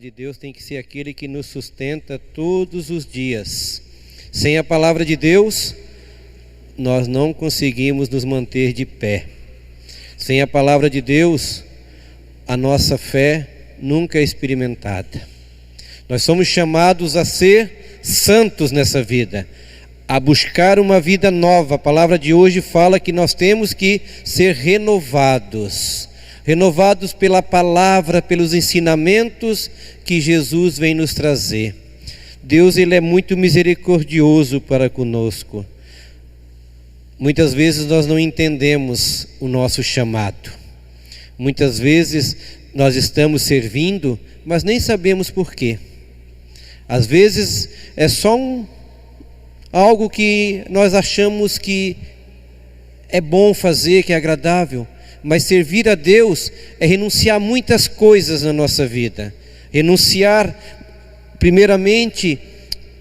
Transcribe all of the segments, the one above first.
de Deus tem que ser aquele que nos sustenta todos os dias. Sem a palavra de Deus, nós não conseguimos nos manter de pé. Sem a palavra de Deus, a nossa fé nunca é experimentada. Nós somos chamados a ser santos nessa vida, a buscar uma vida nova. A palavra de hoje fala que nós temos que ser renovados pela palavra, pelos ensinamentos que Jesus vem nos trazer. Deus, Ele é muito misericordioso para conosco. Muitas vezes nós não entendemos o nosso chamado. Muitas vezes nós estamos servindo, mas nem sabemos por quê. Às vezes é só algo que nós achamos que é bom fazer, que é agradável. Mas servir a Deus é renunciar a muitas coisas na nossa vida. Renunciar, primeiramente,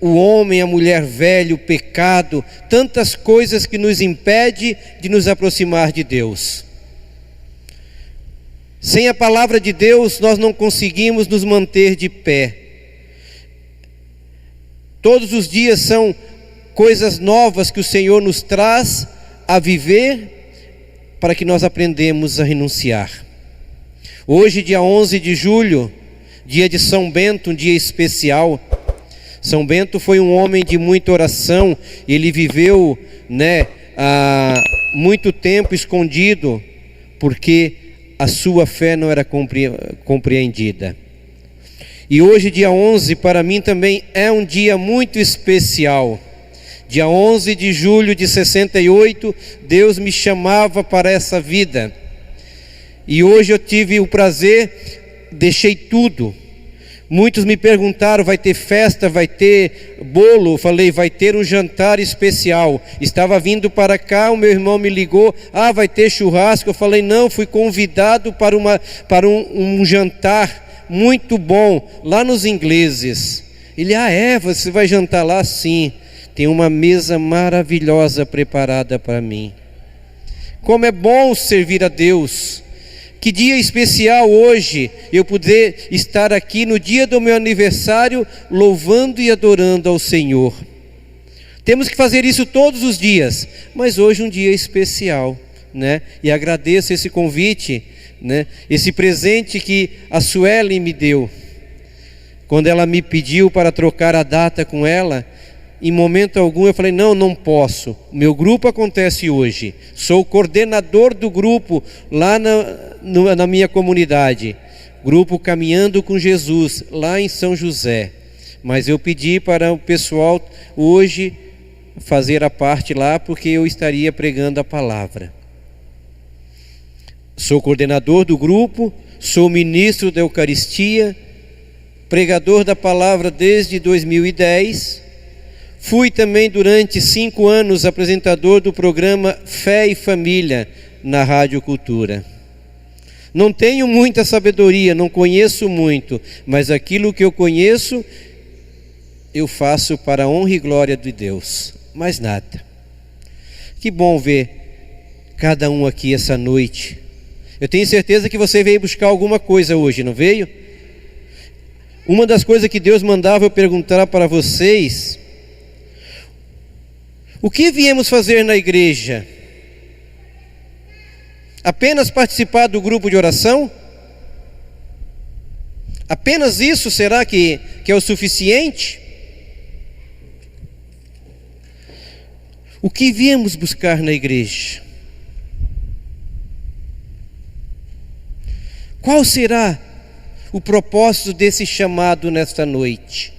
o homem, a mulher velha, o pecado, tantas coisas que nos impedem de nos aproximar de Deus. Sem a palavra de Deus, nós não conseguimos nos manter de pé. Todos os dias são coisas novas que o Senhor nos traz a viver, para que nós aprendemos a renunciar. Hoje, dia 11 de julho, dia de São Bento, um dia especial. São Bento foi um homem de muita oração. Ele viveu, há muito tempo escondido, porque a sua fé não era compreendida. E hoje, dia 11, para mim também é um dia muito especial. Dia 11 de julho de 68, Deus me chamava para essa vida. E hoje eu tive o prazer, deixei tudo. Muitos me perguntaram, vai ter festa, vai ter bolo? Eu falei, vai ter um jantar especial. Estava vindo para cá, o meu irmão me ligou, vai ter churrasco? Eu falei, não, fui convidado para um jantar muito bom, lá nos ingleses. Ele, você vai jantar lá? Sim. Tem uma mesa maravilhosa preparada para mim. Como é bom servir a Deus. Que dia especial hoje eu poder estar aqui no dia do meu aniversário, louvando e adorando ao Senhor. Temos que fazer isso todos os dias, mas hoje um dia especial, E agradeço esse convite, Esse presente que a Suelen me deu. Quando ela me pediu para trocar a data com ela, em momento algum eu falei, não posso. Meu grupo acontece hoje. Sou coordenador do grupo lá na minha comunidade. Grupo Caminhando com Jesus, lá em São José. Mas eu pedi para o pessoal hoje fazer a parte lá, porque eu estaria pregando a palavra. Sou coordenador do grupo, sou ministro da Eucaristia, pregador da palavra desde 2010. Fui também durante 5 anos apresentador do programa Fé e Família na Rádio Cultura. Não tenho muita sabedoria, não conheço muito, mas aquilo que eu conheço, eu faço para a honra e glória de Deus, mais nada. Que bom ver cada um aqui essa noite. Eu tenho certeza que você veio buscar alguma coisa hoje, não veio? Uma das coisas que Deus mandava eu perguntar para vocês: o que viemos fazer na igreja? Apenas participar do grupo de oração? Apenas isso será que é o suficiente? O que viemos buscar na igreja? Qual será o propósito desse chamado nesta noite?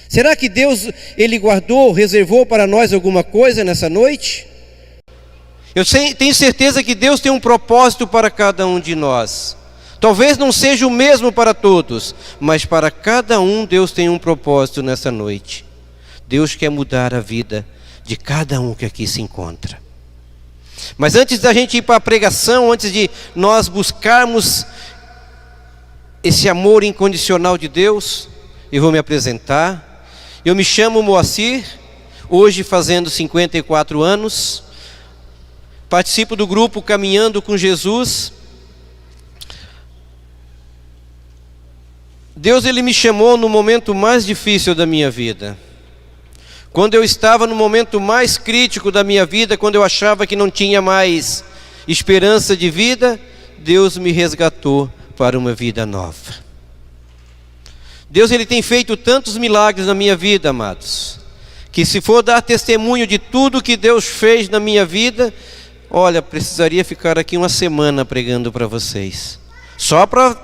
Será que Deus, Ele guardou, reservou para nós alguma coisa nessa noite? Eu tenho certeza que Deus tem um propósito para cada um de nós. Talvez não seja o mesmo para todos, mas para cada um Deus tem um propósito nessa noite. Deus quer mudar a vida de cada um que aqui se encontra. Mas antes da gente ir para a pregação, antes de nós buscarmos esse amor incondicional de Deus, eu vou me apresentar. Eu me chamo Moacir, hoje fazendo 54 anos, participo do grupo Caminhando com Jesus. Deus, Ele me chamou no momento mais difícil da minha vida. Quando eu estava no momento mais crítico da minha vida, quando eu achava que não tinha mais esperança de vida, Deus me resgatou para uma vida nova. Deus, Ele tem feito tantos milagres na minha vida, amados, que se for dar testemunho de tudo que Deus fez na minha vida, olha, precisaria ficar aqui uma semana pregando para vocês. Só para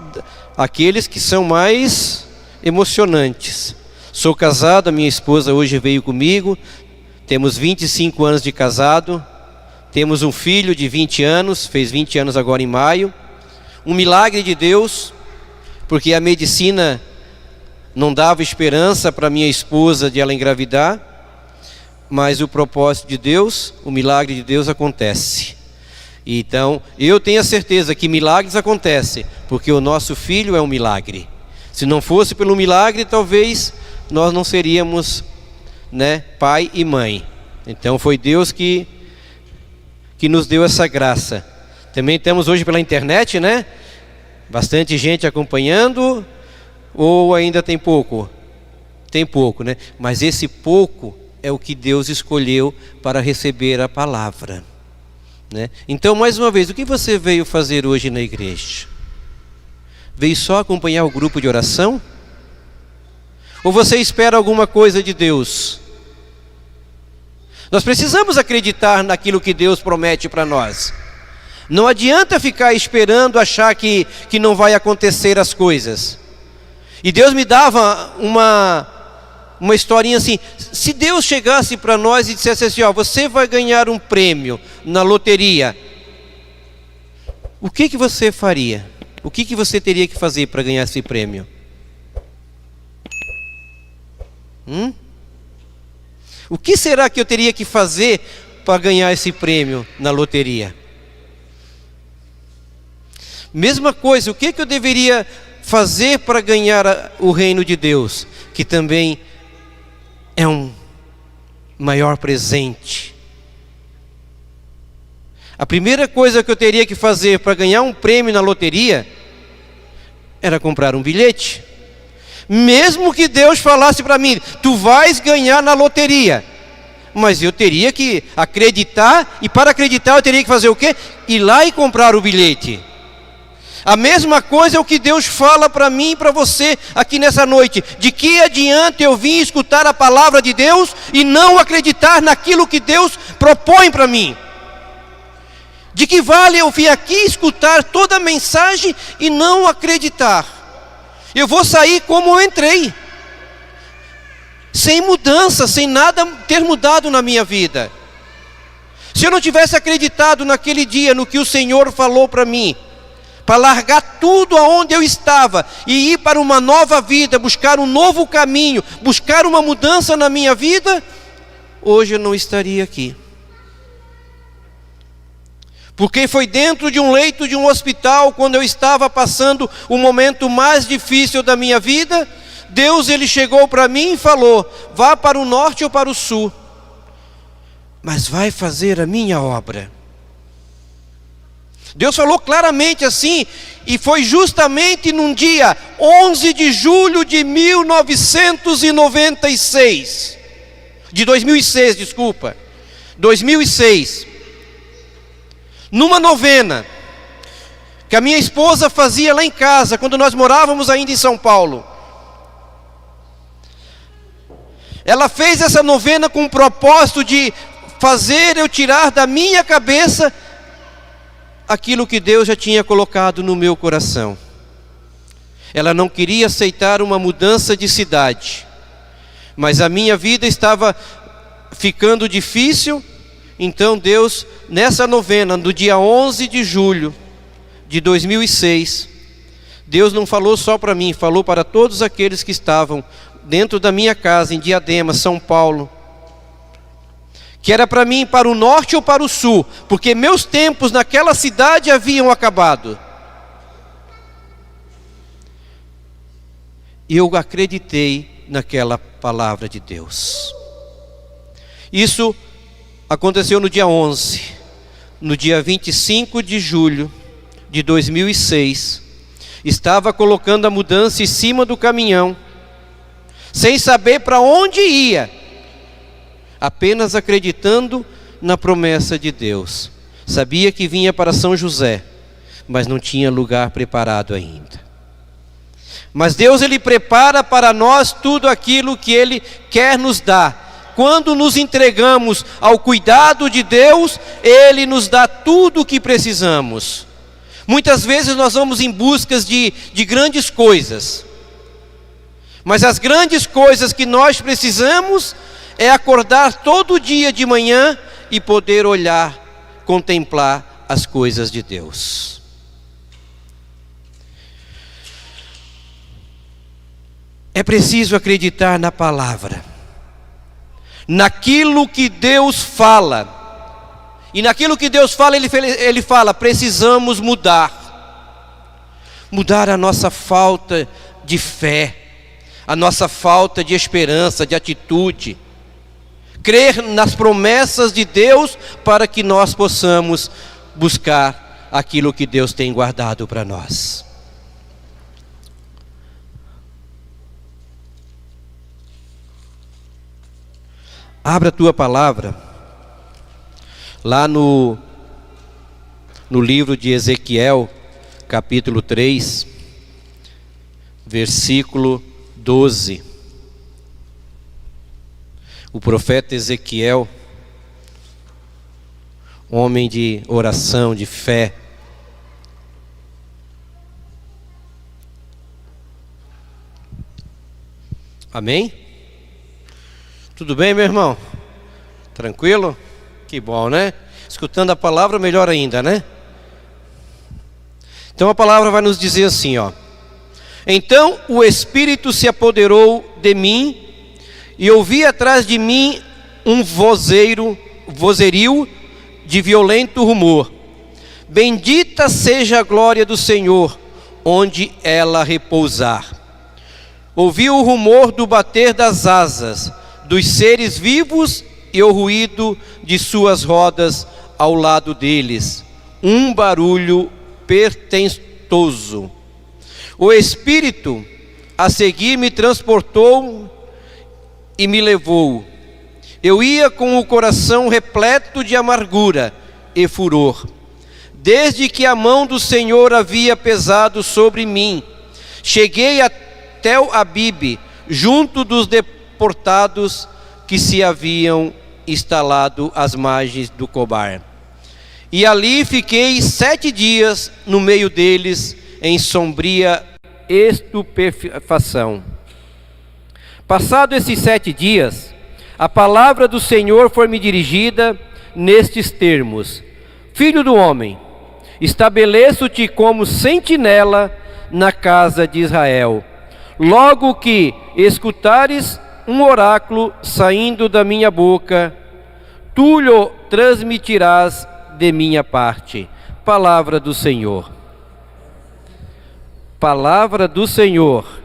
aqueles que são mais emocionantes. Sou casado, a minha esposa hoje veio comigo, temos 25 anos de casado, temos um filho de 20 anos, fez 20 anos agora em maio. Um milagre de Deus, porque a medicina não dava esperança para minha esposa de ela engravidar, mas o propósito de Deus, o milagre de Deus acontece. Então, eu tenho a certeza que milagres acontecem, porque o nosso filho é um milagre. Se não fosse pelo milagre, talvez nós não seríamos, pai e mãe. Então foi Deus que nos deu essa graça. Também estamos hoje pela internet, bastante gente acompanhando, ou ainda tem pouco? Tem pouco, mas esse pouco é o que Deus escolheu para receber a palavra, Então, mais uma vez, o que você veio fazer hoje na igreja? Veio só acompanhar o grupo de oração? Ou você espera alguma coisa de Deus? Nós precisamos acreditar naquilo que Deus promete para nós. Não adianta ficar esperando, achar que não vai acontecer as coisas. E Deus me dava uma historinha assim: se Deus chegasse para nós e dissesse assim, você vai ganhar um prêmio na loteria, o que você faria? O que você teria que fazer para ganhar esse prêmio? O que será que eu teria que fazer para ganhar esse prêmio na loteria? Mesma coisa, o que eu deveria fazer para ganhar o reino de Deus, que também é um maior presente? A primeira coisa que eu teria que fazer para ganhar um prêmio na loteria era comprar um bilhete. Mesmo que Deus falasse para mim, tu vais ganhar na loteria, mas eu teria que acreditar, e para acreditar eu teria que fazer o quê? Ir lá e comprar o bilhete. A mesma coisa é o que Deus fala para mim e para você aqui nessa noite. De que adianta eu vir escutar a palavra de Deus e não acreditar naquilo que Deus propõe para mim? De que vale eu vir aqui escutar toda a mensagem e não acreditar? Eu vou sair como eu entrei, sem mudança, sem nada ter mudado na minha vida. Se eu não tivesse acreditado naquele dia no que o Senhor falou para mim, para largar tudo aonde eu estava e ir para uma nova vida, buscar um novo caminho, buscar uma mudança na minha vida, hoje eu não estaria aqui. Porque foi dentro de um leito de um hospital, quando eu estava passando o momento mais difícil da minha vida, Deus, Ele chegou para mim e falou: vá para o norte ou para o sul, mas vai fazer a minha obra. Deus falou claramente assim, e foi justamente num dia 11 de julho de 2006, 2006, numa novena que a minha esposa fazia lá em casa, quando nós morávamos ainda em São Paulo. Ela fez essa novena com o propósito de fazer eu tirar da minha cabeça aquilo que Deus já tinha colocado no meu coração. Ela não queria aceitar uma mudança de cidade, mas a minha vida estava ficando difícil. Então Deus, nessa novena, no dia 11 de julho de 2006, Deus não falou só para mim, falou para todos aqueles que estavam dentro da minha casa, em Diadema, São Paulo, que era para mim ir para o norte ou para o sul, porque meus tempos naquela cidade haviam acabado. Eu acreditei naquela palavra de Deus. Isso aconteceu no dia 11, no dia 25 de julho de 2006, Estava colocando a mudança em cima do caminhão, sem saber para onde ia, apenas acreditando na promessa de Deus. Sabia que vinha para São José, mas não tinha lugar preparado ainda. Mas Deus, Ele prepara para nós tudo aquilo que Ele quer nos dar. Quando nos entregamos ao cuidado de Deus, Ele nos dá tudo o que precisamos. Muitas vezes nós vamos em busca de grandes coisas, mas as grandes coisas que nós precisamos é acordar todo dia de manhã e poder olhar, contemplar as coisas de Deus. É preciso acreditar na palavra, naquilo que Deus fala. E naquilo que Deus fala, Ele fala, precisamos mudar. Mudar a nossa falta de fé, a nossa falta de esperança, de atitude. Crer nas promessas de Deus para que nós possamos buscar aquilo que Deus tem guardado para nós. Abra a tua palavra lá no livro de Ezequiel, capítulo 3, versículo 12. O profeta Ezequiel, homem de oração, de fé, amém? Tudo bem, meu irmão? Tranquilo? Que bom, né? Escutando a palavra, melhor ainda, né? Então a palavra vai nos dizer assim, ó. Então o Espírito se apoderou de mim, e ouvi atrás de mim um vozerio de violento rumor. Bendita seja a glória do Senhor, onde ela repousar. Ouvi o rumor do bater das asas dos seres vivos e o ruído de suas rodas ao lado deles, um barulho pertentoso. O Espírito a seguir me transportou e me levou. Eu ia com o coração repleto de amargura e furor, desde que a mão do Senhor havia pesado sobre mim. Cheguei até o Abibe, junto dos deportados que se haviam instalado às margens do Cobar. E ali fiquei 7 dias no meio deles, em sombria estupefação. Passado esses 7 dias, a palavra do Senhor foi-me dirigida nestes termos: Filho do homem, estabeleço-te como sentinela na casa de Israel. Logo que escutares um oráculo saindo da minha boca, tu lhe transmitirás de minha parte. Palavra do Senhor. Palavra do Senhor.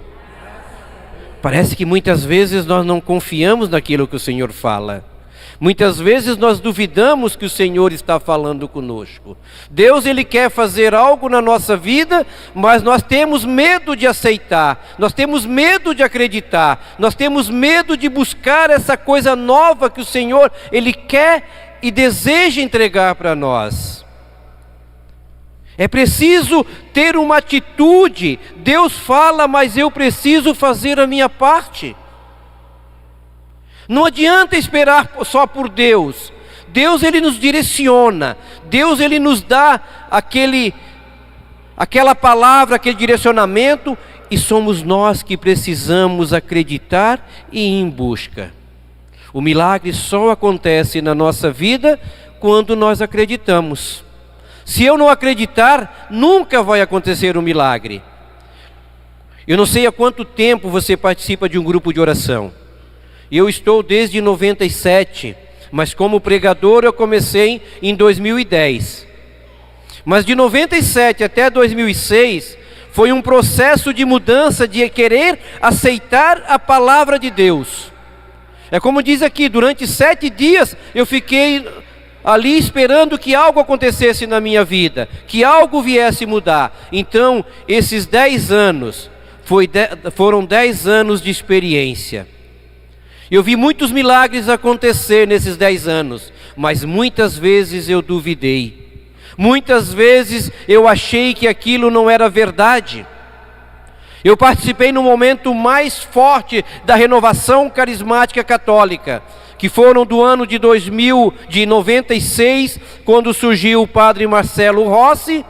Parece que muitas vezes nós não confiamos naquilo que o Senhor fala. Muitas vezes nós duvidamos que o Senhor está falando conosco. Deus, Ele quer fazer algo na nossa vida, mas nós temos medo de aceitar, nós temos medo de acreditar, nós temos medo de buscar essa coisa nova que o Senhor, Ele quer e deseja entregar para nós. É preciso ter uma atitude. Deus fala, mas eu preciso fazer a minha parte. Não adianta esperar só por Deus. Deus, Ele nos direciona. Deus, Ele nos dá aquela palavra, aquele direcionamento, e somos nós que precisamos acreditar e ir em busca. O milagre só acontece na nossa vida quando nós acreditamos. Se eu não acreditar, nunca vai acontecer um milagre. Eu não sei há quanto tempo você participa de um grupo de oração. Eu estou desde 97, mas como pregador eu comecei em 2010. Mas de 97 até 2006 foi um processo de mudança, de querer aceitar a palavra de Deus. É como diz aqui, durante 7 dias eu fiquei ali esperando que algo acontecesse na minha vida, que algo viesse mudar. Então, esses 10 anos, foram 10 anos de experiência. Eu vi muitos milagres acontecer nesses 10 anos, mas muitas vezes eu duvidei. Muitas vezes eu achei que aquilo não era verdade. Eu participei no momento mais forte da renovação carismática católica, que foram do ano de 96, quando surgiu o padre Marcelo Rossi,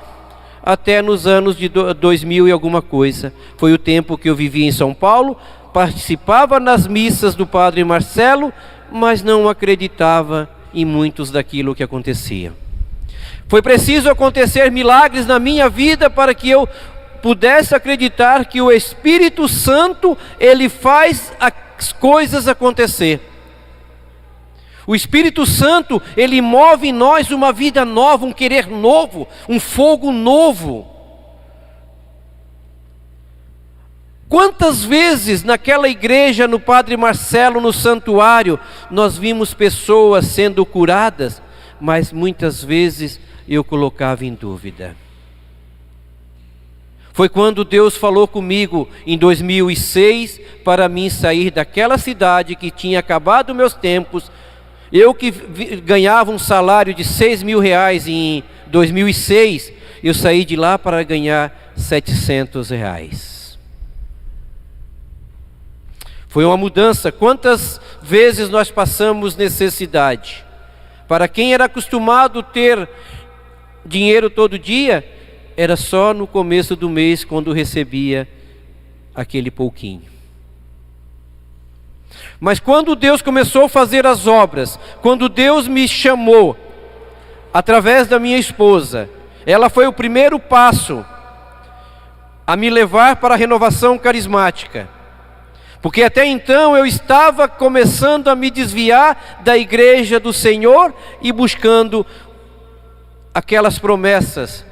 até nos anos de 2000 e alguma coisa. Foi o tempo que eu vivi em São Paulo, participava nas missas do padre Marcelo, mas não acreditava em muitos daquilo que acontecia. Foi preciso acontecer milagres na minha vida para que eu pudesse acreditar que o Espírito Santo, ele faz as coisas acontecer. O Espírito Santo, ele move em nós uma vida nova, um querer novo, um fogo novo. Quantas vezes naquela igreja, no Padre Marcelo, no santuário, nós vimos pessoas sendo curadas, mas muitas vezes eu colocava em dúvida. Foi quando Deus falou comigo em 2006 para mim sair daquela cidade que tinha acabado meus tempos. Eu que ganhava um salário de 6 mil reais em 2006, eu saí de lá para ganhar 700 reais. Foi uma mudança. Quantas vezes nós passamos necessidade? Para quem era acostumado a ter dinheiro todo dia, era só no começo do mês quando recebia aquele pouquinho. Mas quando Deus começou a fazer as obras, quando Deus me chamou, através da minha esposa, ela foi o primeiro passo a me levar para a renovação carismática. Porque até então eu estava começando a me desviar da igreja do Senhor e buscando aquelas promessas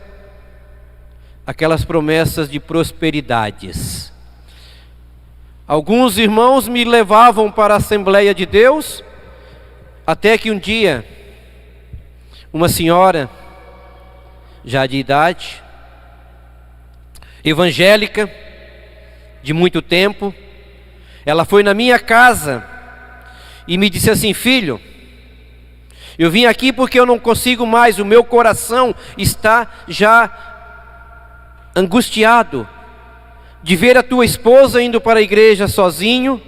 de prosperidades. Alguns irmãos me levavam para a Assembleia de Deus, até que um dia, uma senhora, já de idade, evangélica, de muito tempo, ela foi na minha casa e me disse assim: filho, eu vim aqui porque eu não consigo mais, o meu coração está já angustiado de ver a tua esposa indo para a igreja sozinho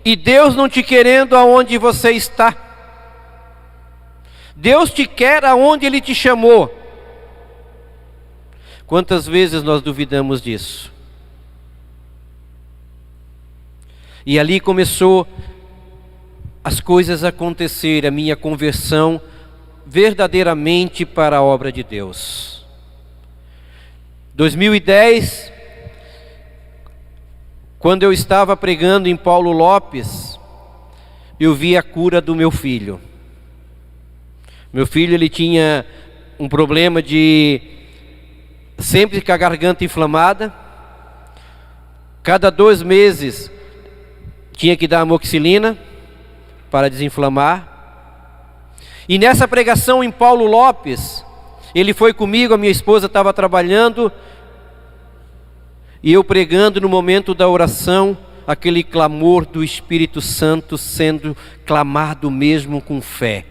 e Deus não te querendo aonde você está. Deus te quer aonde Ele te chamou. Quantas vezes nós duvidamos disso? E ali começou as coisas a acontecer, a minha conversão verdadeiramente para a obra de Deus. 2010, quando eu estava pregando em Paulo Lopes, eu vi a cura do meu filho. Meu filho, ele tinha um problema de sempre com a garganta inflamada. Cada 2 meses tinha que dar amoxicilina para desinflamar. E nessa pregação em Paulo Lopes, ele foi comigo, a minha esposa estava trabalhando, e eu pregando no momento da oração, aquele clamor do Espírito Santo sendo clamado mesmo com fé.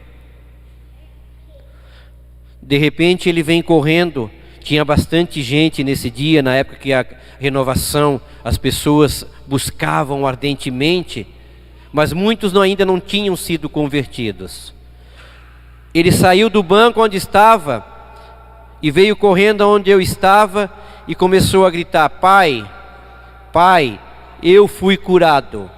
De repente ele vem correndo, tinha bastante gente nesse dia, na época que a renovação, as pessoas buscavam ardentemente, mas muitos ainda não tinham sido convertidos. Ele saiu do banco onde estava e veio correndo aonde eu estava e começou a gritar: pai, pai, eu fui curado.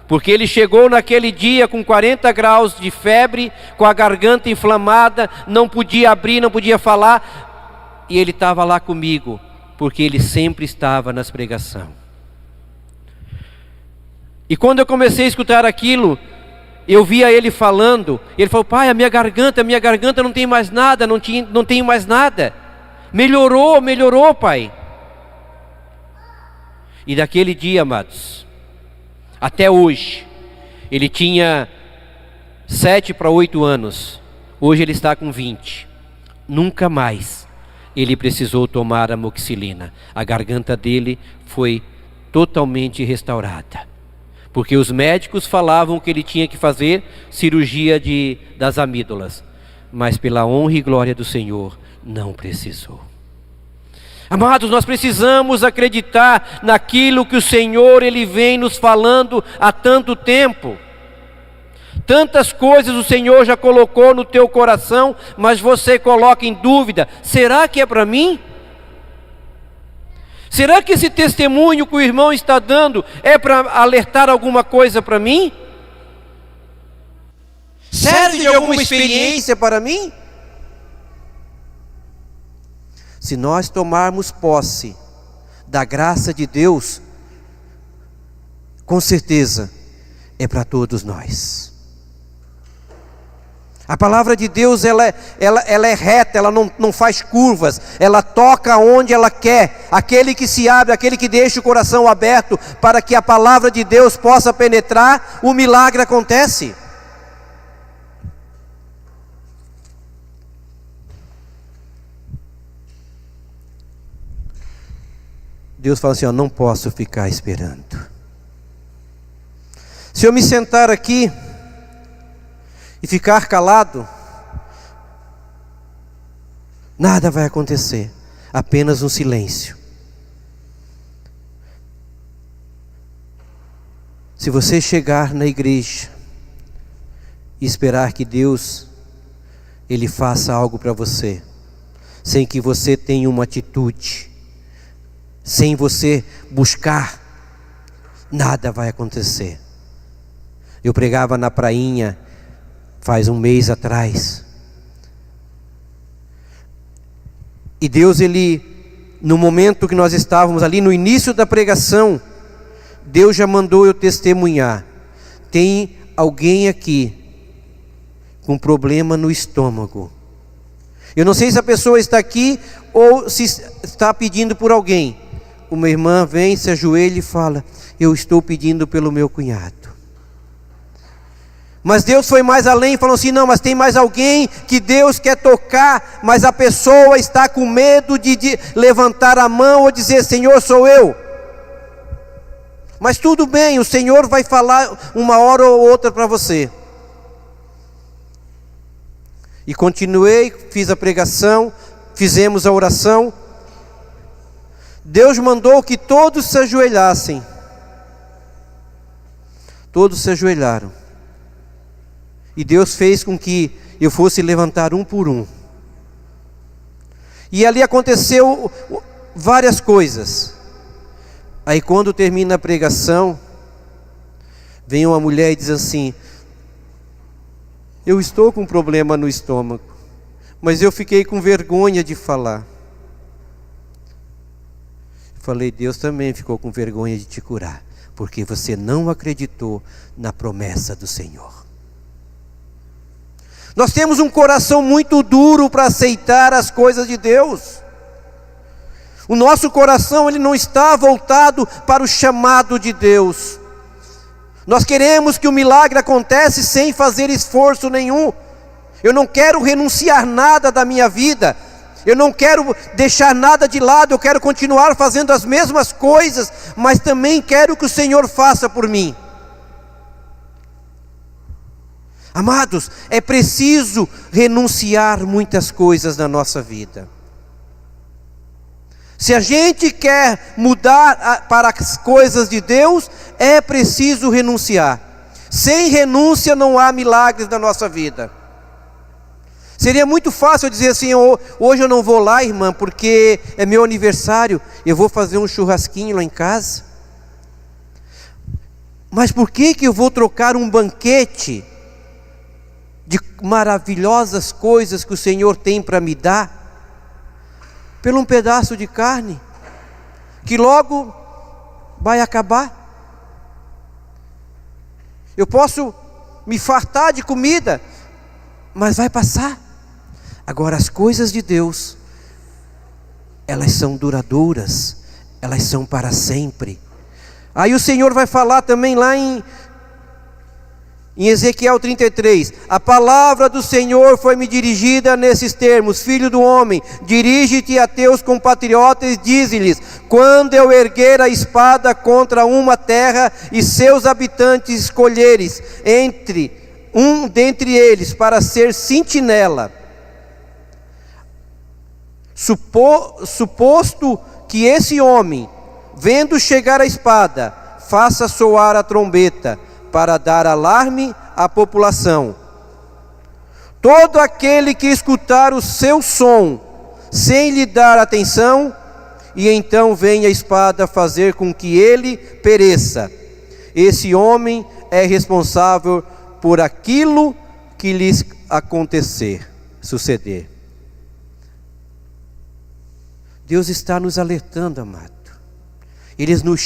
Porque ele chegou naquele dia com 40 graus de febre, com a garganta inflamada, não podia abrir, não podia falar, e ele estava lá comigo, porque ele sempre estava nas pregações. E quando eu comecei a escutar aquilo, eu via ele falando, ele falou: pai, a minha garganta não tem mais nada, não tenho mais nada. Melhorou, pai. E daquele dia, amados, até hoje, ele tinha 7 para 8 anos. Hoje ele está com 20. Nunca mais ele precisou tomar amoxicilina. A garganta dele foi totalmente restaurada, porque os médicos falavam que ele tinha que fazer cirurgia das amígdalas, mas pela honra e glória do Senhor, não precisou. Amados, nós precisamos acreditar naquilo que o Senhor, Ele vem nos falando há tanto tempo. Tantas coisas o Senhor já colocou no teu coração, mas você coloca em dúvida: será que é para mim? Será que esse testemunho que o irmão está dando é para alertar alguma coisa para mim? Serve de alguma experiência para mim? Se nós tomarmos posse da graça de Deus, com certeza é para todos nós. A palavra de Deus ela é reta, ela não faz curvas, ela toca onde ela quer. Aquele que se abre, aquele que deixa o coração aberto para que a palavra de Deus possa penetrar, o milagre acontece. Deus fala assim: não posso ficar esperando. Se eu me sentar aqui e ficar calado, nada vai acontecer, apenas um silêncio. Se você chegar na igreja e esperar que Deus Ele faça algo para você, sem que você tenha uma atitude, sem você buscar, nada vai acontecer. Eu pregava na prainha faz um mês atrás, e Deus, Ele, no momento que nós estávamos ali no início da pregação, Deus já mandou eu testemunhar. Tem alguém aqui com problema no estômago. Eu não sei se a pessoa está aqui ou se está pedindo por alguém. Uma irmã vem, se ajoelha e fala: eu estou pedindo pelo meu cunhado. Mas Deus foi mais além e falou assim: não, mas tem mais alguém que Deus quer tocar, mas a pessoa está com medo de levantar a mão ou dizer: Senhor, sou eu. Mas tudo bem, o Senhor vai falar uma hora ou outra para você. E continuei, fiz a pregação, fizemos a oração. Deus mandou que todos se ajoelhassem. Todos se ajoelharam. E Deus fez com que eu fosse levantar um por um. E ali aconteceu várias coisas. Aí quando termina a pregação, vem uma mulher e diz assim: eu estou com um problema no estômago, mas eu fiquei com vergonha de falar. Falei: Deus também ficou com vergonha de te curar, porque você não acreditou na promessa do Senhor. Nós temos um coração muito duro para aceitar as coisas de Deus. O nosso coração, ele não está voltado para o chamado de Deus. Nós queremos que o milagre acontece sem fazer esforço nenhum. Eu não quero renunciar nada da minha vida. Eu não quero deixar nada de lado. Eu quero continuar fazendo as mesmas coisas, mas também quero que o Senhor faça por mim. Amados, é preciso renunciar muitas coisas na nossa vida. Se a gente quer mudar para as coisas de Deus, é preciso renunciar. Sem renúncia não há milagres na nossa vida. Seria muito fácil eu dizer assim: hoje eu não vou lá, irmã, porque é meu aniversário, eu vou fazer um churrasquinho lá em casa. Mas por que eu vou trocar um banquete de maravilhosas coisas que o Senhor tem para me dar, por um pedaço de carne, que logo vai acabar? Eu posso me fartar de comida, mas vai passar. Agora as coisas de Deus, elas são duradouras, elas são para sempre. Aí o Senhor vai falar também lá em Em Ezequiel 33, a palavra do Senhor foi-me dirigida nesses termos: Filho do homem, dirige-te a teus compatriotas e dize-lhes: quando eu erguer a espada contra uma terra e seus habitantes escolheres entre um dentre eles para ser sentinela, suposto que esse homem, vendo chegar a espada, faça soar a trombeta para dar alarme à população, todo aquele que escutar o seu som sem lhe dar atenção, e então vem a espada fazer com que ele pereça, esse homem é responsável por aquilo que lhes suceder. Deus está nos alertando, amado. Ele nos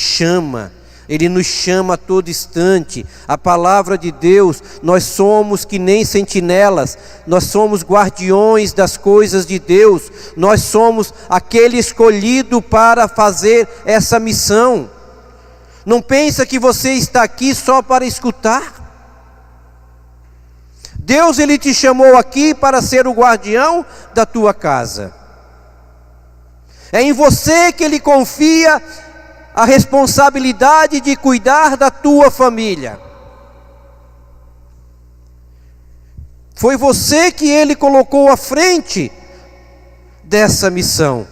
chama a todo instante. A palavra de Deus, nós somos que nem sentinelas, nós somos guardiões das coisas de Deus, nós somos aquele escolhido para fazer essa missão. Não pensa que você está aqui só para escutar. Deus, Ele te chamou aqui para ser o guardião da tua casa. É em você que Ele confia a responsabilidade de cuidar da tua família. Foi você que Ele colocou à frente dessa missão.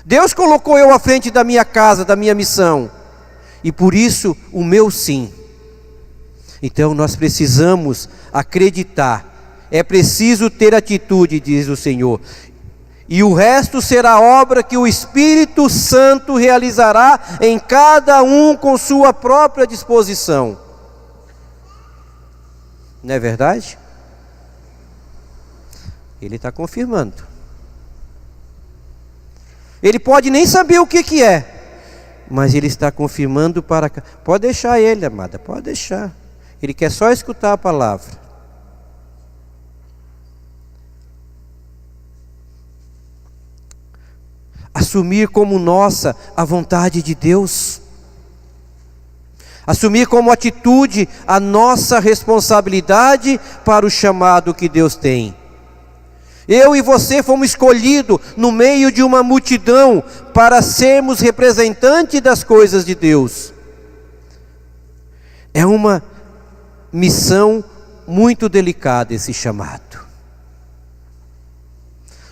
Deus colocou eu à frente da minha casa, da minha missão, e por isso o meu sim. Então nós precisamos acreditar, é preciso ter atitude, diz o Senhor. E o resto será obra que o Espírito Santo realizará em cada um com sua própria disposição. Não é verdade? Ele está confirmando. Ele pode nem saber o que é, mas ele está confirmando para... Pode deixar ele, amada, pode deixar. Ele quer só escutar a palavra. Assumir como nossa a vontade de Deus. Assumir como atitude a nossa responsabilidade para o chamado que Deus tem. Eu e você fomos escolhidos no meio de uma multidão para sermos representantes das coisas de Deus. É uma missão muito delicada esse chamado.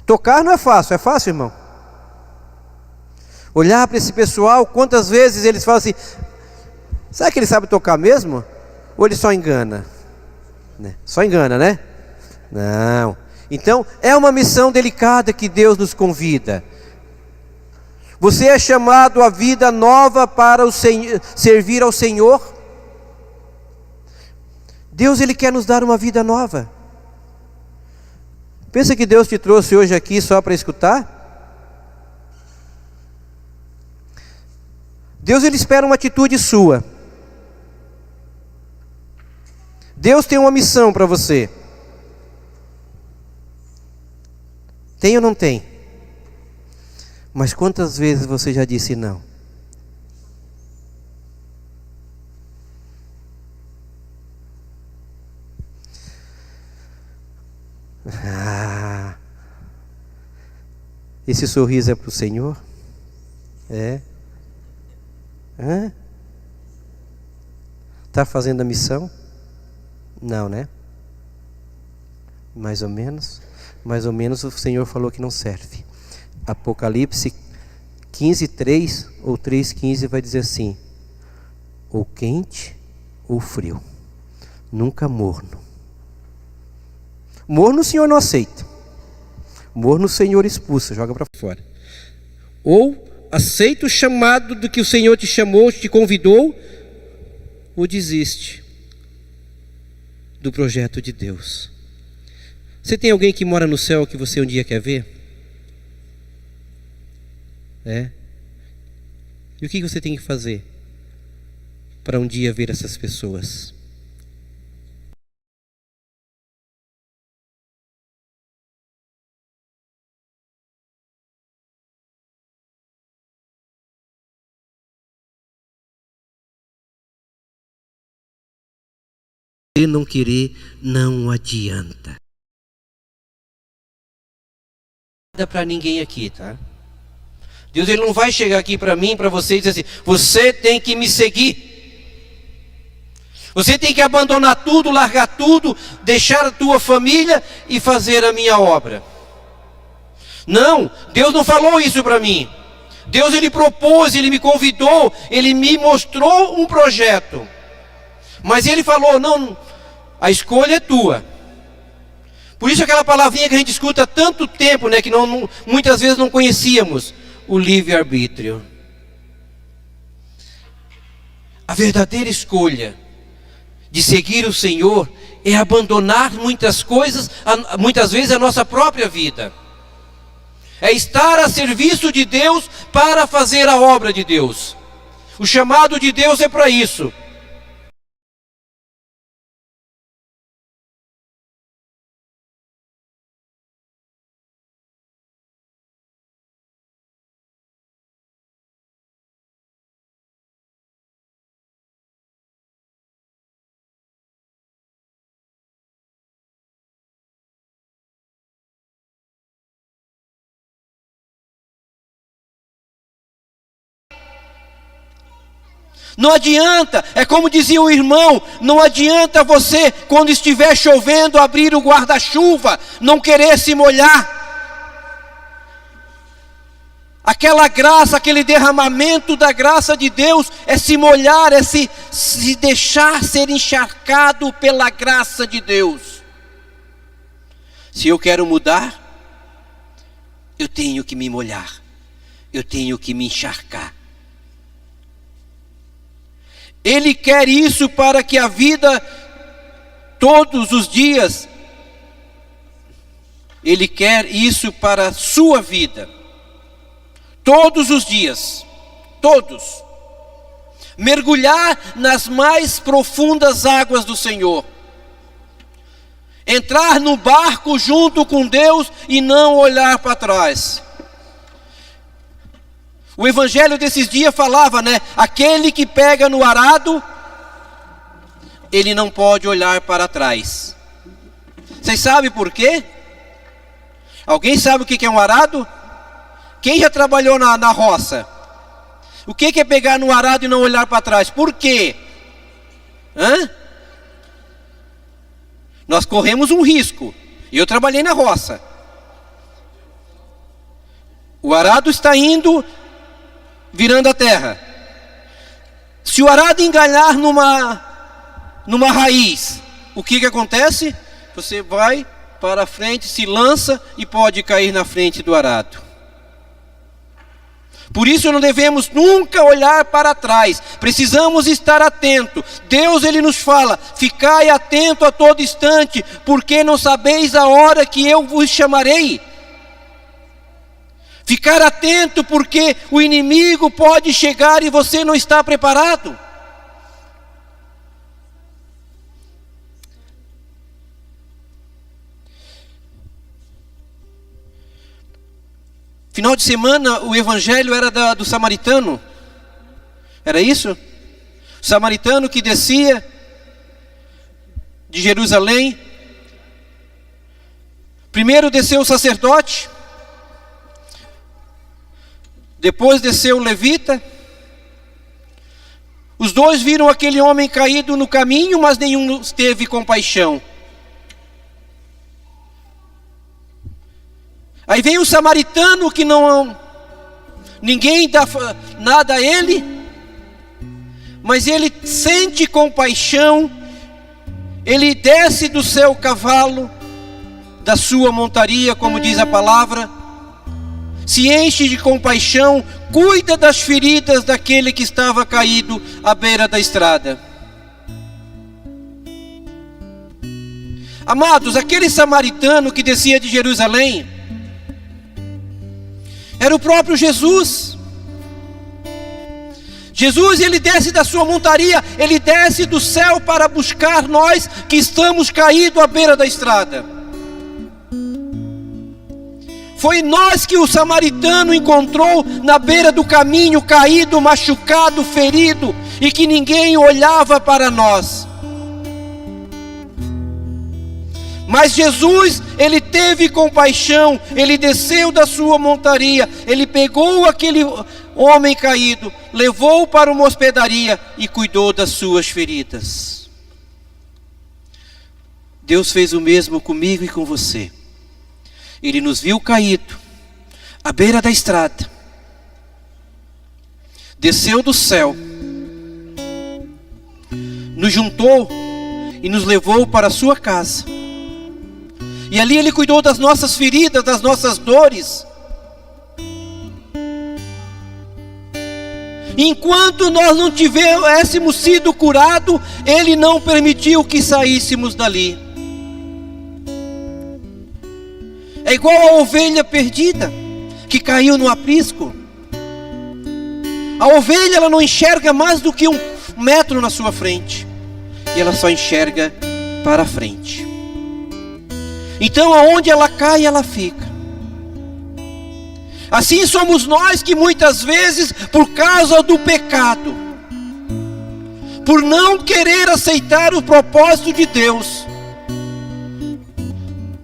Tocar não é fácil, irmão? Olhar para esse pessoal, quantas vezes eles falam assim: será que ele sabe tocar mesmo? Ou ele só engana? Só engana, né? Não. Então, é uma missão delicada que Deus nos convida. Você é chamado à vida nova para servir ao Senhor. Deus, Ele quer nos dar uma vida nova. Pensa que Deus te trouxe hoje aqui só para escutar? Deus, Ele espera uma atitude sua. Deus tem uma missão para você. Tem ou não tem? Mas quantas vezes você já disse não? Esse sorriso é para o Senhor? É? Está fazendo a missão? Não, né? Mais ou menos o Senhor falou que não serve. Apocalipse 15:3 ou 3:15 vai dizer assim: ou quente ou frio, nunca morno. Morno o Senhor não aceita. Morno o Senhor expulsa, joga para fora. Ou aceita o chamado do que o Senhor te chamou, te convidou, ou desiste do projeto de Deus. Você tem alguém que mora no céu que você um dia quer ver? E o que você tem que fazer para um dia ver essas pessoas? você não querer, não adianta. Nada para ninguém aqui, tá? Deus, ele não vai chegar aqui para mim, para você e dizer assim: você tem que me seguir. Você tem que abandonar tudo, largar tudo, deixar a tua família e fazer a minha obra. Não, Deus não falou isso para mim. Deus, ele propôs, ele me convidou, ele me mostrou um projeto. Mas ele falou: não, a escolha é tua. Por isso aquela palavrinha que a gente escuta há tanto tempo, né, que muitas vezes não conhecíamos, o livre-arbítrio. A verdadeira escolha de seguir o Senhor é abandonar muitas coisas, muitas vezes a nossa própria vida. É estar a serviço de Deus para fazer a obra de Deus. O chamado de Deus é para isso. Não adianta, é como dizia o irmão, não adianta você, quando estiver chovendo, abrir o guarda-chuva, não querer se molhar. Aquela graça, aquele derramamento da graça de Deus é se molhar, é se deixar ser encharcado pela graça de Deus. Se eu quero mudar, eu tenho que me molhar, eu tenho que me encharcar. Ele quer isso para que a vida, todos os dias, Ele quer isso para a sua vida, todos os dias, todos, mergulhar nas mais profundas águas do Senhor, entrar no barco junto com Deus e não olhar para trás. O evangelho desses dias falava, né? Aquele que pega no arado, ele não pode olhar para trás. Vocês sabem por quê? Alguém sabe o que é um arado? Quem já trabalhou na roça? O que é pegar no arado e não olhar para trás? Por quê? Nós corremos um risco. Eu trabalhei na roça. O arado está indo, virando a terra. Se o arado enganar numa raiz, o que acontece? Você vai para frente, se lança e pode cair na frente do arado. Por isso não devemos nunca olhar para trás. Precisamos estar atento. Deus, ele nos fala: ficai atento a todo instante, porque não sabeis a hora que eu vos chamarei. Ficar atento, porque o inimigo pode chegar e você não está preparado. Final de semana, o evangelho era do samaritano. Era isso? O samaritano que descia de Jerusalém. Primeiro desceu o sacerdote. Depois desceu o levita. Os dois viram aquele homem caído no caminho, mas nenhum teve compaixão. Aí vem o samaritano que ninguém dá nada a ele, mas ele sente compaixão, ele desce do seu cavalo, da sua montaria, como diz a palavra, se enche de compaixão, cuida das feridas daquele que estava caído à beira da estrada. Amados, aquele samaritano que descia de Jerusalém era o próprio Jesus. Jesus, ele desce da sua montaria, ele desce do céu para buscar nós que estamos caídos à beira da estrada. Foi nós que o samaritano encontrou na beira do caminho, caído, machucado, ferido, e que ninguém olhava para nós. Mas Jesus, ele teve compaixão, ele desceu da sua montaria, ele pegou aquele homem caído, levou-o para uma hospedaria e cuidou das suas feridas. Deus fez o mesmo comigo e com você. Ele nos viu caído, à beira da estrada, desceu do céu, nos juntou e nos levou para a sua casa. E ali ele cuidou das nossas feridas, das nossas dores. Enquanto nós não tivéssemos sido curados, ele não permitiu que saíssemos dali. É igual a ovelha perdida, que caiu no aprisco. A ovelha, ela não enxerga mais do que 1 metro na sua frente. E ela só enxerga para frente. Então aonde ela cai, ela fica. Assim somos nós que muitas vezes, por causa do pecado, por não querer aceitar o propósito de Deus,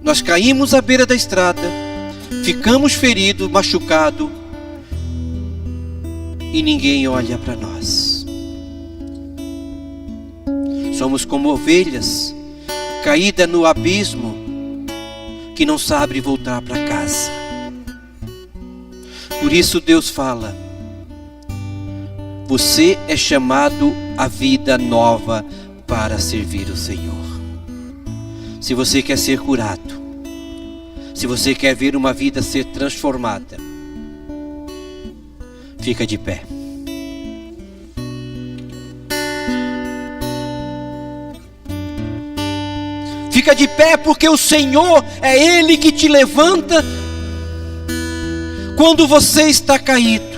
nós caímos à beira da estrada, ficamos feridos, machucados, e ninguém olha para nós. Somos como ovelhas caídas no abismo, que não sabe voltar para casa. Por isso Deus fala: você é chamado à vida nova para servir o Senhor. Se você quer ser curado, se você quer ver uma vida ser transformada, fica de pé. Fica de pé, porque o Senhor é Ele que te levanta quando você está caído.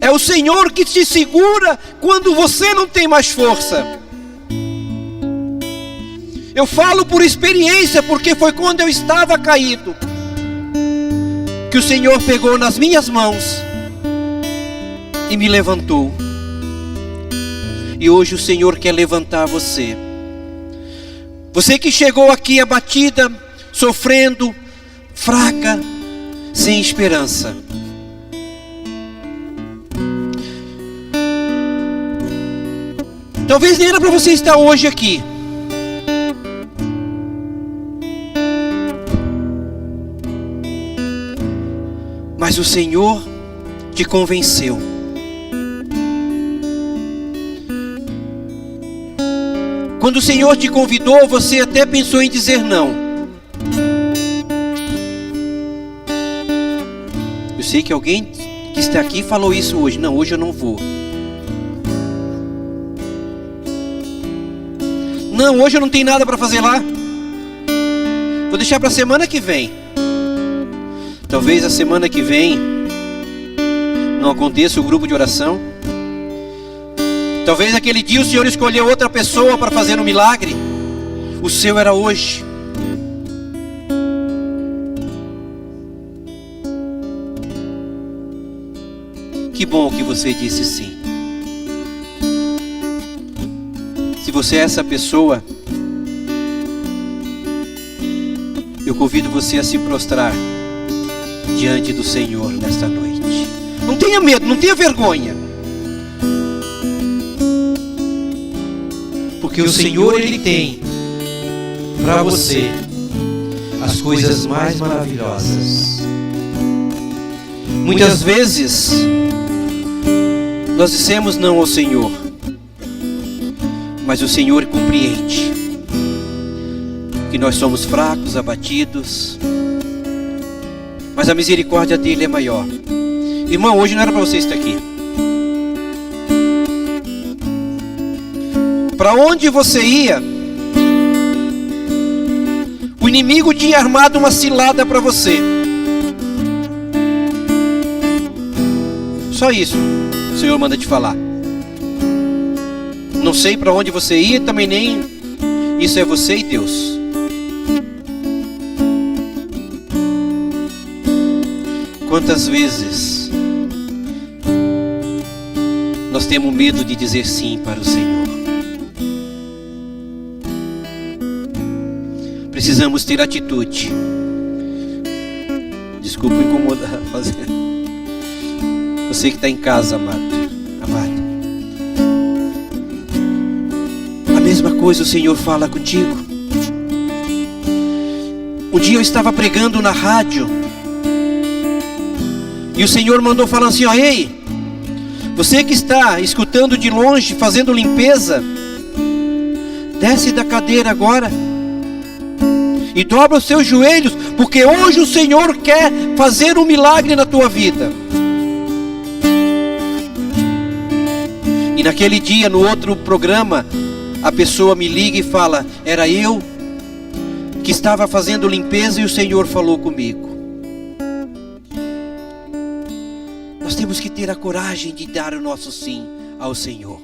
É o Senhor que te segura quando você não tem mais força. Eu falo por experiência, porque foi quando eu estava caído que o Senhor pegou nas minhas mãos e me levantou. E hoje o Senhor quer levantar você. Você que chegou aqui abatida, sofrendo, fraca, sem esperança. Talvez nem era para você estar hoje aqui. Mas o Senhor te convenceu. Quando o Senhor te convidou, você até pensou em dizer não. Eu sei que alguém que está aqui falou isso hoje. Não, hoje eu não vou. Não, hoje eu não tenho nada para fazer lá. Vou deixar para a semana que vem. Talvez a semana que vem não aconteça o grupo de oração. Talvez aquele dia o Senhor escolheu outra pessoa para fazer um milagre. O seu era hoje. Que bom que você disse sim. Se você é essa pessoa, eu convido você a se prostrar diante do Senhor nesta noite. Não tenha medo, não tenha vergonha. Porque o Senhor, Ele tem para você as coisas mais maravilhosas. Muitas vezes nós dissemos não ao Senhor, mas o Senhor compreende que nós somos fracos, abatidos, mas a misericórdia dele é maior. Irmão, hoje não era para você estar aqui. Para onde você ia, o inimigo tinha armado uma cilada para você. Só isso o Senhor manda te falar. Não sei para onde você ia, também nem. Isso é você e Deus. Quantas vezes nós temos medo de dizer sim para o Senhor? precisamos ter atitude. Desculpa incomodar, você que está em casa, amado, amada. A mesma coisa o Senhor fala contigo. Um dia eu estava pregando na rádio e o Senhor mandou falar assim: ó, ei, você que está escutando de longe, fazendo limpeza, desce da cadeira agora e dobra os seus joelhos, porque hoje o Senhor quer fazer um milagre na tua vida. E naquele dia, no outro programa, a pessoa me liga e fala: era eu que estava fazendo limpeza e o Senhor falou comigo. Nós temos que ter a coragem de dar o nosso sim ao Senhor.